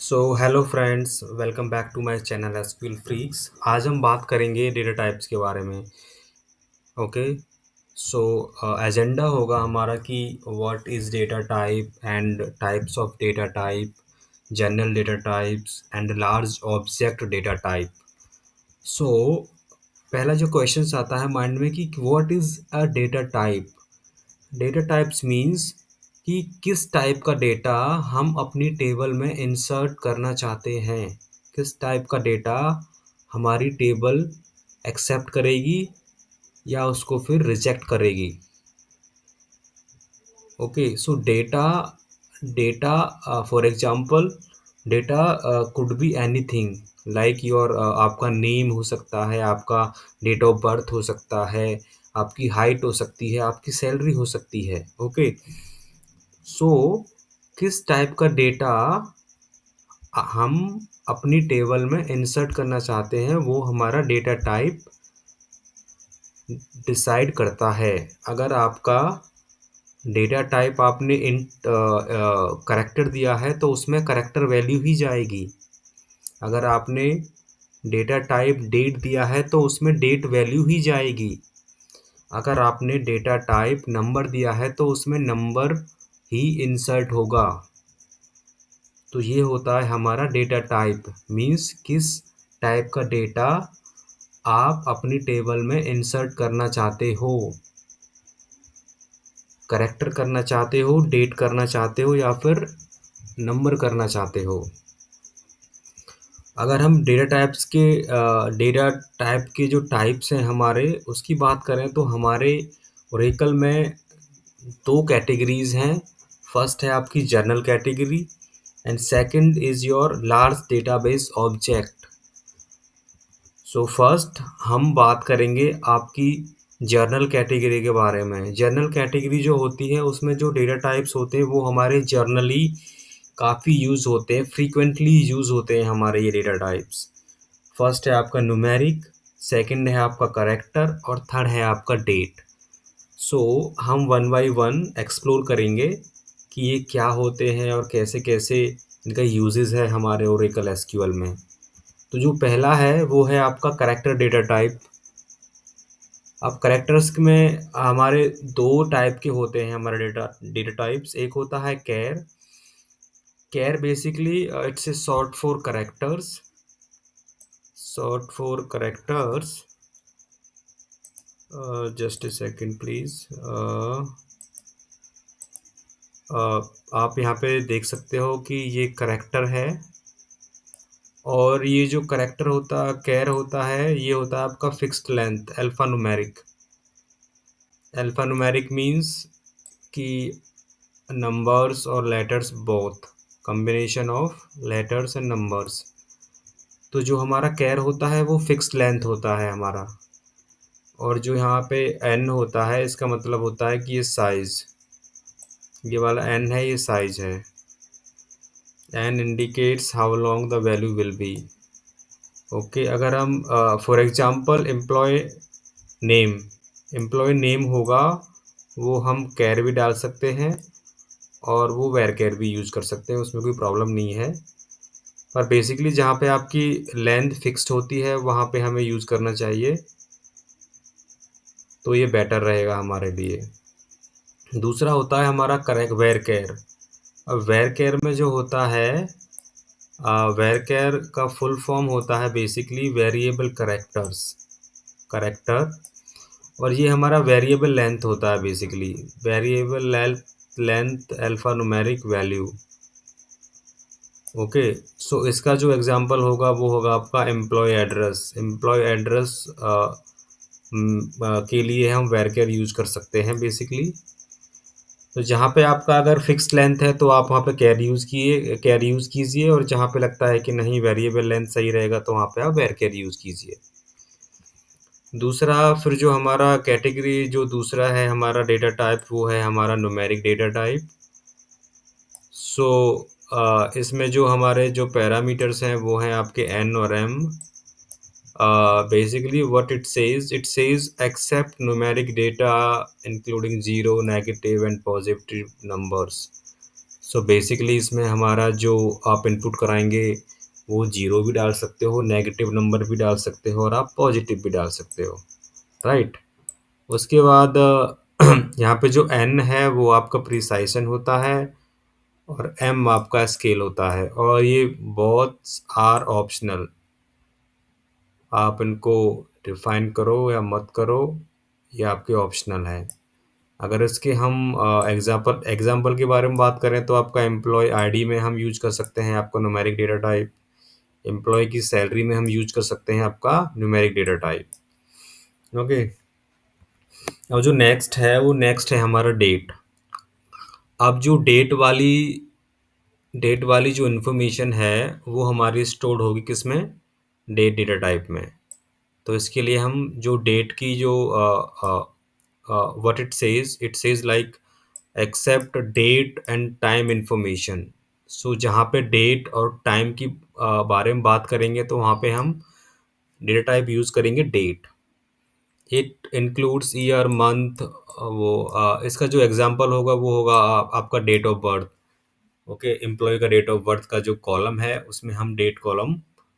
So hello friends, welcome back to my channel SQL freaks. आज हम बात करेंगे डेटा टाइप्स के बारे में। ओके, सो एजेंडा होगा हमारा कि what is data type and types of data type, general data types and large object data type. So पहला जो क्वेश्चन आता है माइंड में कि what is a data type. Data types means कि किस टाइप का डेटा हम अपनी टेबल में इंसर्ट करना चाहते हैं, किस टाइप का डेटा हमारी टेबल एक्सेप्ट करेगी या उसको फिर रिजेक्ट करेगी। Okay, so data data for example data could be anything like your आपका नेम हो सकता है, आपका डेट ऑफ बर्थ हो सकता है, आपकी हाइट हो सकती है, आपकी सैलरी हो सकती है। ओके, सो किस टाइप का डेटा हम अपनी टेबल में इंसर्ट करना चाहते हैं वो हमारा डेटा टाइप डिसाइड करता है। अगर आपका डेटा टाइप आपने इन करेक्टर दिया है तो उसमें करेक्टर वैल्यू ही जाएगी। अगर आपने डेटा टाइप डेट दिया है तो उसमें डेट वैल्यू ही जाएगी। अगर आपने डेटा टाइप नंबर दिया है तो उसमें नंबर ही इंसर्ट होगा। तो ये होता है हमारा डेटा टाइप, मीन्स किस टाइप का डेटा आप अपनी टेबल में इंसर्ट करना चाहते हो, करेक्टर करना चाहते हो, डेट करना चाहते हो या फिर नंबर करना चाहते हो। अगर हम डेटा टाइप के जो टाइप्स हैं हमारे उसकी बात करें तो हमारे ओरेकल में दो कैटेगरीज हैं। फर्स्ट है आपकी general category and second is your large database object. So first हम बात करेंगे आपकी जर्नल कैटेगरी के बारे में। जर्नल कैटेगरी जो होती है उसमें जो डेटा टाइप्स होते हैं वो हमारे जर्नली काफ़ी यूज़ होते हैं, फ्रीक्वेंटली यूज़ होते हैं हमारे ये डेटा टाइप्स। फर्स्ट है आपका न्यूमेरिक, सेकंड है आपका करेक्टर और थर्ड है आपका डेट। सो हम वन बाय वन एक्सप्लोर करेंगे कि ये क्या होते हैं और कैसे कैसे इनका यूजेस है हमारे ओरेकल एसक्यूएल में। तो जो पहला है वो है आपका करेक्टर डेटा टाइप। अब करेक्टर्स में हमारे दो टाइप के होते हैं हमारे डेटा डेटा टाइप्स। एक होता है char. Char basically it's a short for characters. Just a second please. आप यहाँ पे देख सकते हो कि ये करेक्टर है और ये जो करेक्टर होता कैर होता है ये होता है आपका fixed length alpha numeric. Alpha numeric means कि नंबर्स और letters both, combination of letters and numbers. तो जो हमारा कैर होता है वो फिक्स्ड लेंथ होता है हमारा, और जो यहाँ पे एन होता है इसका मतलब होता है कि ये साइज़, ये वाला एन है ये साइज़ है। N indicates how long the value will be. Okay, अगर हम for example name employ name होगा वो हम कैर भी डाल सकते हैं और वो वेर कैर भी यूज़ कर सकते हैं, उसमें कोई प्रॉब्लम नहीं है। पर बेसिकली जहाँ पे आपकी लेंथ फिक्स्ड होती है वहाँ पे हमें यूज़ करना चाहिए, तो ये बेटर रहेगा हमारे लिए। दूसरा होता है हमारा करेक्ट वेर कैर। अब वेर कैर में जो होता है वेर कैर का फुल फॉर्म होता है बेसिकली वेरिएबल करेक्टर, और ये हमारा वेरिएबल लेंथ होता है basically. Variable length alpha numeric value. Okay, so इसका जो एग्जांपल होगा वो होगा आपका एम्प्लॉय एड्रेस। एम्प्लॉय एड्रेस के लिए हम वेरकेर यूज़ कर सकते हैं बेसिकली। तो जहाँ पे आपका अगर फिक्स्ड लेंथ है तो आप वहाँ पे कैर यूज़ कीजिए, और जहाँ पे लगता है कि नहीं वेरिएबल लेंथ सही रहेगा तो वहाँ पे आप वेरकेर यूज़ कीजिए। दूसरा फिर जो हमारा कैटेगरी जो दूसरा है हमारा डेटा टाइप वो है हमारा न्यूमेरिक डेटा टाइप। सो इसमें जो हमारे जो पैरामीटर्स हैं वो हैं आपके एन और M. basically what it says accept numeric data including 0, negative and positive numbers. So basically इसमें हमारा जो आप इनपुट कराएंगे वो जीरो भी डाल सकते हो, नेगेटिव नंबर भी डाल सकते हो और आप पॉजिटिव भी डाल सकते हो, राइट। उसके बाद यहाँ पे जो एन है वो आपका प्रिसाइजन होता है और एम आपका स्केल होता है, और ये बहुत आर ऑप्शनल, आप इनको डिफाइन करो या मत करो, ये आपके ऑप्शनल है। अगर इसके हम एग्जांपल एग्जांपल के बारे में बात करें तो आपका एम्प्लॉय आईडी में हम यूज कर सकते हैं आपका न्यूमेरिक डेटा टाइप, एम्प्लॉय की सैलरी में हम यूज कर सकते हैं आपका न्यूमेरिक डेटा टाइप, ओके। अब जो नेक्स्ट है वो नेक्स्ट है हमारा डेट। अब जो डेट वाली जो इन्फॉर्मेशन है वो हमारी स्टोर्ड होगी किसमें, डेट डेटा टाइप में। तो इसके लिए हम जो डेट की जो what it says like accept date and time information. So जहाँ पे डेट और टाइम की बारे में बात करेंगे तो वहाँ पे हम डेटा टाइप यूज़ करेंगे date. It includes year month, वो इसका जो एग्जांपल होगा वो होगा आपका date of birth, okay. Employ का डेट ऑफ बर्थ का जो कॉलम है उसमें हम date column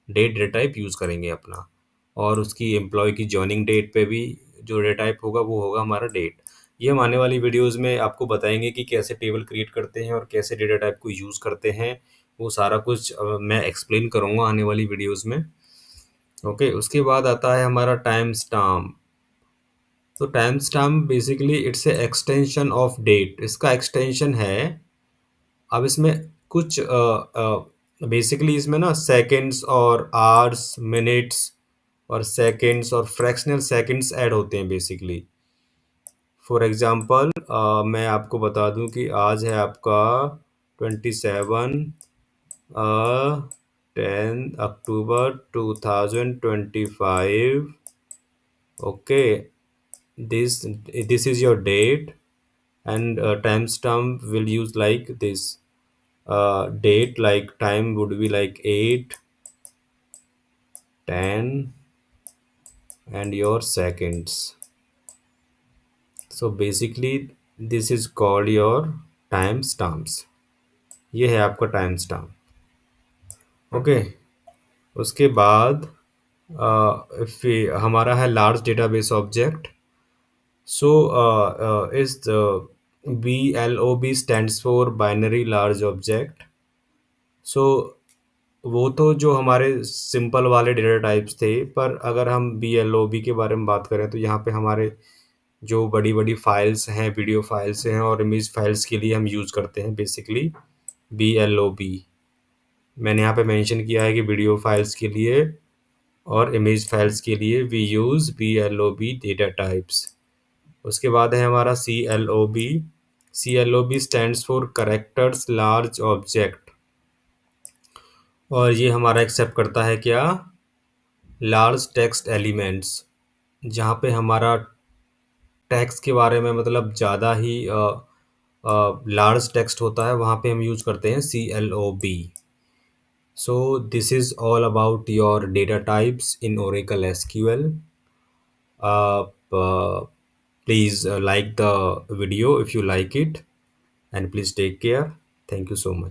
date data type use करेंगे अपना, और उसकी एम्प्लॉय की जॉइनिंग डेट पे भी जो डेटा टाइप होगा वो होगा हमारा डेट। ये हम आने वाली वीडियोस में आपको बताएंगे कि कैसे टेबल क्रिएट करते हैं और कैसे डेटा टाइप को यूज़ करते हैं, वो सारा कुछ मैं एक्सप्लेन करूँगा आने वाली वीडियोस में, ओके। उसके बाद आता है हमारा टाइम स्टाम्प। तो timestamp basically it's a extension of date, इसका एक्सटेंशन है। अब इसमें कुछ बेसिकली इसमें ना सेकंड्स और आवर्स, मिनट्स और सेकंड्स और फ्रैक्शनल सेकंड्स ऐड होते हैं बेसिकली। फॉर एग्जांपल मैं आपको बता दूं कि आज है आपका 27 10 अक्टूबर 2025, okay. This is your date, and timestamp will use like this. Date like time would be like 8, 10, and your seconds. So basically this is called your time stamps. ये है आपका टाइम स्टाम्प, ओके। उसके बाद हमारा है large database object. So इस BLOB stands for binary large object. So वो तो जो हमारे सिंपल वाले डेटा टाइप्स थे, पर अगर हम BLOB के बारे में बात करें तो यहाँ पे हमारे जो बड़ी बड़ी फाइल्स हैं, वीडियो फाइल्स हैं और इमेज फाइल्स के लिए हम यूज़ करते हैं बेसिकली BLOB। मैंने यहाँ पे मेंशन किया है कि वीडियो फाइल्स के लिए और इमेज फाइल्स के लिए we use BLOB data types. उसके बाद है हमारा CLOB। CLOB stands for characters large object, और ये हमारा एक्सेप्ट करता है क्या, लार्ज टेक्स्ट एलिमेंट्स। जहाँ पे हमारा टेक्स्ट के बारे में मतलब ज़्यादा ही लार्ज टेक्स्ट होता है वहाँ पे हम यूज़ करते हैं CLOB। So this is all about your data types in Oracle SQL. Uh, uh, Please like the video if you like it, and please take care. Thank you so much.